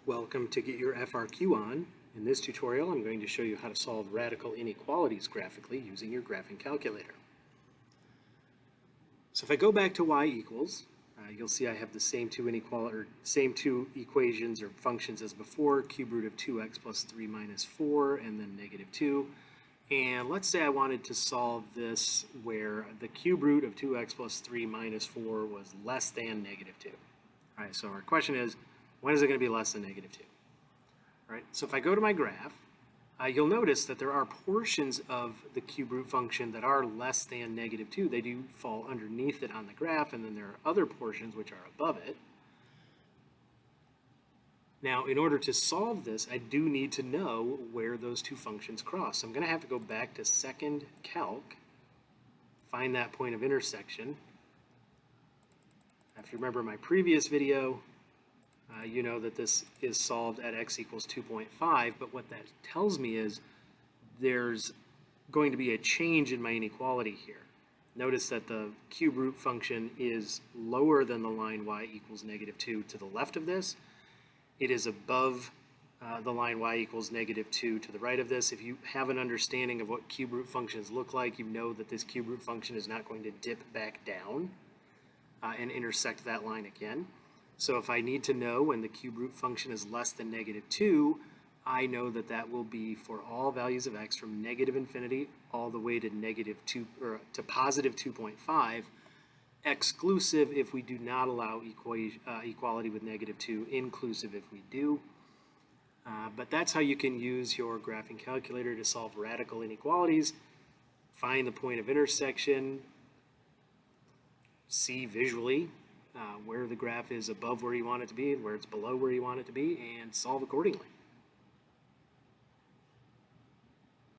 Welcome to Get Your FRQ On. In this tutorial, I'm going to show you how to solve radical inequalities graphically using your graphing calculator. So if I go back to y equals, you'll see I have the same two equations or functions as before, cube root of 2x plus 3 minus 4, and then negative 2. And let's say I wanted to solve this where the cube root of 2x plus 3 minus 4 was less than negative 2. All right, so our question is, when is it going to be less than negative 2? All right, so if I go to my graph, you'll notice that there are portions of the cube root function that are less than negative 2. They do fall underneath it on the graph, and then there are other portions which are above it. Now, in order to solve this, I do need to know where those two functions cross. So I'm going to have to go back to second calc, find that point of intersection. If you remember my previous video, you know that this is solved at x equals 2.5, but what that tells me is there's going to be a change in my inequality here. Notice that the cube root function is lower than the line y equals negative 2 to the left of this. It is above the line y equals negative 2 to the right of this. If you have an understanding of what cube root functions look like, you know that this cube root function is not going to dip back down and intersect that line again. So if I need to know when the cube root function is less than negative 2, I know that that will be for all values of x from negative infinity all the way to negative 2 or to positive 2.5, exclusive if we do not allow equality with negative 2, inclusive if we do. But that's how you can use your graphing calculator to solve radical inequalities. Find the point of intersection, see visually where the graph is above where you want it to be and where it's below where you want it to be, and solve accordingly.